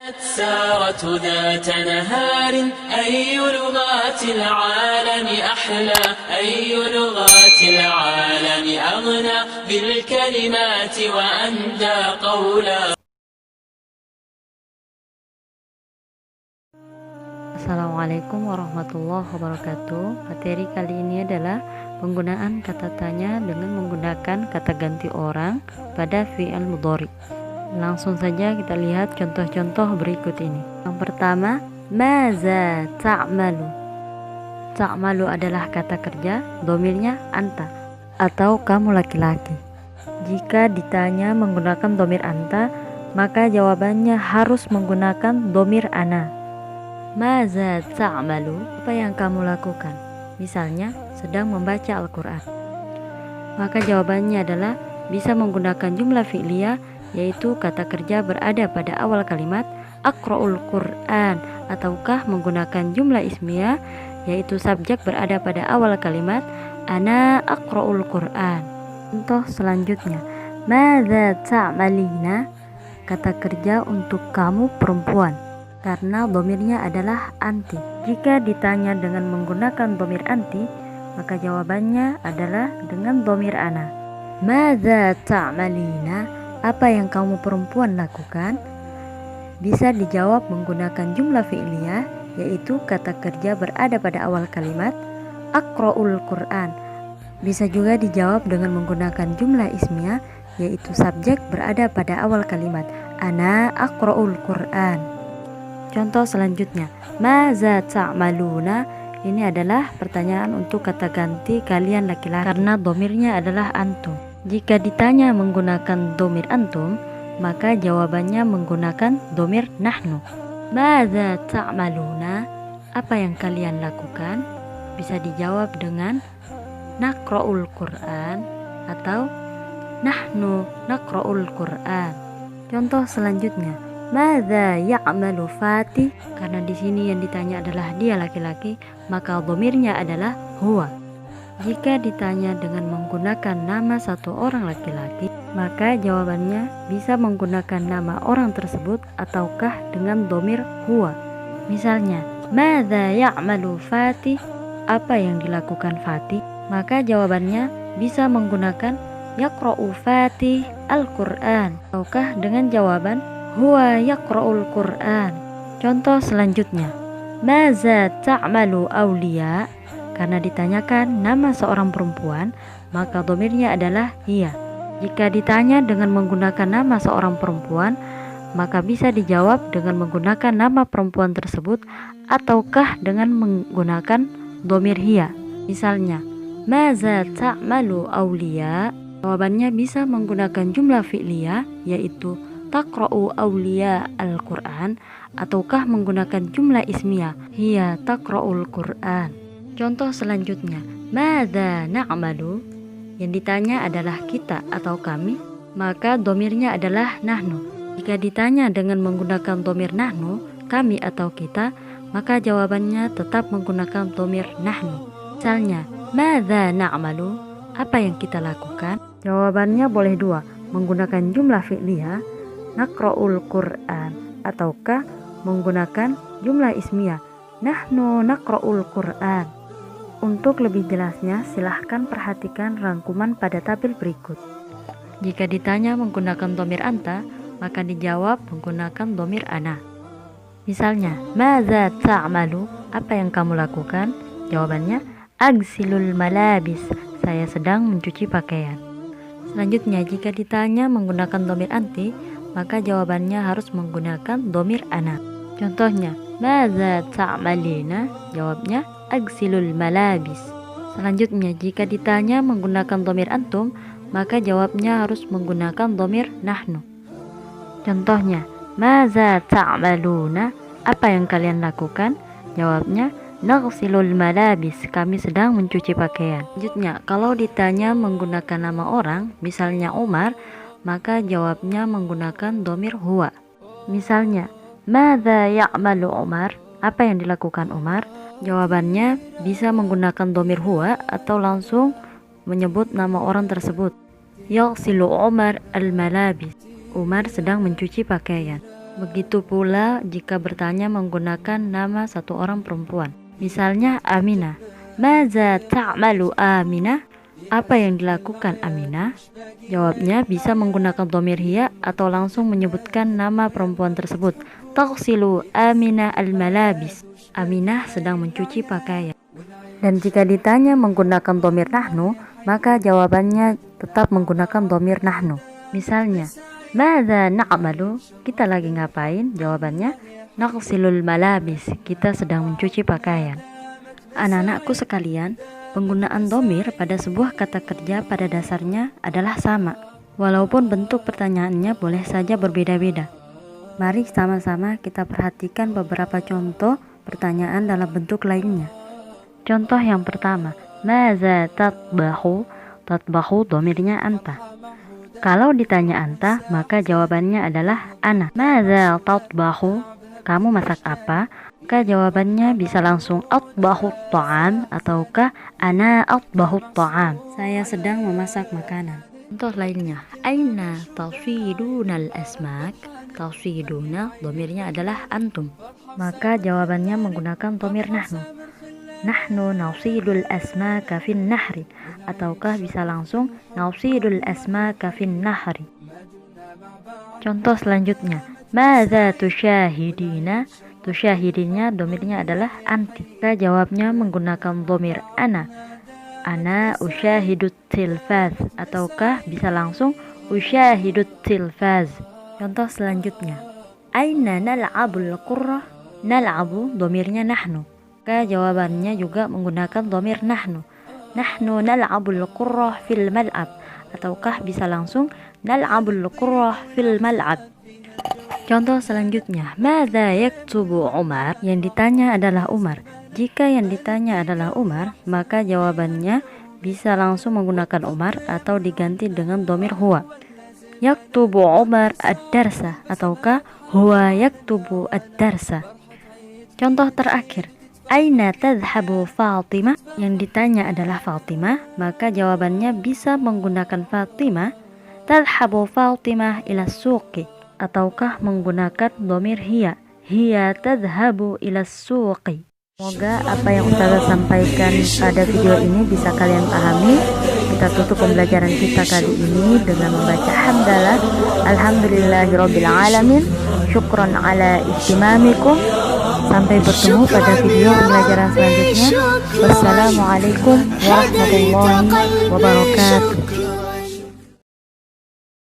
السارة ذات نهار أي لغات العالم أحلى أي لغات العالم أغنى بالكلمات وأندى قولا. Assalamualaikum warahmatullahi wabarakatuh. Materi kali ini adalah penggunaan kata tanya dengan menggunakan kata ganti orang pada fi'il mudhari. Langsung saja kita lihat contoh-contoh berikut ini. Yang pertama, maza ta'malu. Ta'malu adalah kata kerja, domirnya anta atau kamu laki-laki. Jika ditanya menggunakan domir anta, maka jawabannya harus menggunakan domir ana. Maza ta'malu, apa yang kamu lakukan? Misalnya, sedang membaca Al-Quran. Maka jawabannya adalah bisa menggunakan jumlah fi'liyah, yaitu kata kerja berada pada awal kalimat aqra'ul Qur'an, ataukah menggunakan jumlah ismiyah, yaitu subjek berada pada awal kalimat ana aqra'ul Qur'an. Contoh selanjutnya, madza ta'malina, kata kerja untuk kamu perempuan, karena domirnya adalah anti. Jika ditanya dengan menggunakan domir anti, maka jawabannya adalah dengan domir ana. Madza ta'malina, apa yang kamu perempuan lakukan? Bisa dijawab menggunakan jumlah fi'liyah, yaitu kata kerja berada pada awal kalimat aqra'ul Qur'an. Bisa juga dijawab dengan menggunakan jumlah ismiyah, yaitu subjek berada pada awal kalimat ana aqra'ul Qur'an. Contoh selanjutnya, maza ta'maluna, ini adalah pertanyaan untuk kata ganti kalian laki-laki karena domirnya adalah antum. Jika ditanya menggunakan domir antum, maka jawabannya menggunakan domir nahnu. Maza ta'maluna, apa yang kalian lakukan? Bisa dijawab dengan naqra'ul Qur'an atau nahnu naqra'ul Qur'an. Contoh selanjutnya, madza ya'malu Fatih, karena di sini yang ditanya adalah dia laki-laki, maka domirnya adalah huwa. Jika ditanya dengan menggunakan nama satu orang laki-laki, maka jawabannya bisa menggunakan nama orang tersebut ataukah dengan domir huwa. Misalnya, madza ya'malu Fatih, apa yang dilakukan Fatih? Maka jawabannya bisa menggunakan yaqra'u Fatih Al-Qur'an ataukah dengan jawaban huwa yaqra'ul Qur'an. Contoh selanjutnya, maza ta'malu Aulia, karena ditanyakan nama seorang perempuan, maka domirnya adalah hiya. Jika ditanya dengan menggunakan nama seorang perempuan, maka bisa dijawab dengan menggunakan nama perempuan tersebut ataukah dengan menggunakan domir hiya. Misalnya, maza ta'malu Aulia, jawabannya bisa menggunakan jumlah fi'liyah, yaitu taqra'u Aulia Al-Quran, ataukah menggunakan jumlah ismiyah, hiya taqra'ul Quran. Contoh selanjutnya, madza na'malu, yang ditanya adalah kita atau kami, maka domirnya adalah nahnu. Jika ditanya dengan menggunakan domir nahnu, kami atau kita, maka jawabannya tetap menggunakan domir nahnu. Misalnya, madza na'malu, apa yang kita lakukan? Jawabannya boleh dua, menggunakan jumlah fi'liyah naqra'ul Qur'an ataukah menggunakan jumlah ismiyah nahnu naqra'ul Qur'an. Untuk lebih jelasnya silahkan perhatikan rangkuman pada tabel berikut. Jika ditanya menggunakan domir anta, maka dijawab menggunakan domir ana. Misalnya, maza ta'malu, apa yang kamu lakukan? Jawabannya agsilul malabis, saya sedang mencuci pakaian. Selanjutnya, jika ditanya menggunakan domir anti, maka jawabannya harus menggunakan domir ana. Contohnya, maza ta'malina, jawabnya agsilul malabis. Selanjutnya, jika ditanya menggunakan domir antum, maka jawabnya harus menggunakan domir nahnu. Contohnya, maza ta'maluna, apa yang kalian lakukan? Jawabnya naghsilul malabis, kami sedang mencuci pakaian. Selanjutnya, kalau ditanya menggunakan nama orang, misalnya Umar, maka jawabnya menggunakan domir huwa. Misalnya, madza ya'malu Umar, apa yang dilakukan Umar? Jawabannya bisa menggunakan domir huwa atau langsung menyebut nama orang tersebut. Yaghsilu Umar al-malabis, Umar sedang mencuci pakaian. Begitu pula jika bertanya menggunakan nama satu orang perempuan. Misalnya Aminah. Maza ta'malu Aminah? Apa yang dilakukan Aminah? Jawabnya bisa menggunakan dhamir hiya atau langsung menyebutkan nama perempuan tersebut. Taghsilu Aminah al-malabis. Aminah sedang mencuci pakaian. Dan jika ditanya menggunakan dhamir nahnu, maka jawabannya tetap menggunakan dhamir nahnu. Misalnya, Madza na'malu? Kita lagi ngapain? Jawabannya, naghsilul malabis. Kita sedang mencuci pakaian. Anak-anakku sekalian, penggunaan dhamir pada sebuah kata kerja pada dasarnya adalah sama, walaupun bentuk pertanyaannya boleh saja berbeda-beda. Mari sama-sama kita perhatikan beberapa contoh pertanyaan dalam bentuk lainnya. Contoh yang pertama, Maza tatbahu? Tatbahu dhamirnya anta. Kalau ditanya anta, maka jawabannya adalah ana. Maza tatbahu? Kamu masak apa? Maka jawabannya bisa langsung atbahu ta'am ataukah ana atbahu ta'am. Saya sedang memasak makanan. Contoh lainnya, aina tafidunal asmak? Tafiduna dhamirnya adalah antum. Maka jawabannya menggunakan dhamir nahnu. Nahnu nausidul asmaka fin nahri ataukah bisa langsung nausidul asmaka fin nahri. Contoh selanjutnya, madza tusyahidina? Tusyahidinnya dhamirnya adalah anti. Kita jawabnya menggunakan dhamir ana. Ana usyahidut tilfaz ataukah bisa langsung usyahidut tilfaz. Contoh selanjutnya, aina nal'abul qurrah? Nal'abu dhamirnya nahnu. Maka jawabannya juga menggunakan dhamir nahnu. Nahnu nal'abul qurrah fil mal'ab ataukah bisa langsung nal'abul qurrah fil mal'ab. Contoh selanjutnya, Madza yaktubu Umar? Yang ditanya adalah Umar. Jika yang ditanya adalah Umar, maka jawabannya bisa langsung menggunakan Umar atau diganti dengan dhamir huwa. Yaktubu Umar ad-darsa ataukah huwa yaktubu ad-darsa. Contoh terakhir, aina tadhhabu Fatimah? Yang ditanya adalah Fatimah, maka jawabannya bisa menggunakan Fatimah. Tadhhabu Fatimah ila suqi ataukah menggunakan dhamir hiya. Hiya tadhhabu ila suqi. Semoga apa yang Ustazah sampaikan pada video ini bisa kalian pahami. Kita tutup pembelajaran kita kali ini dengan membaca hamdalah. Alhamdulillahirabbil alamin. Syukran ala ihtimamikum. Sampai bertemu pada video pembelajaran selanjutnya. Wassalamualaikum warahmatullahi wabarakatuh.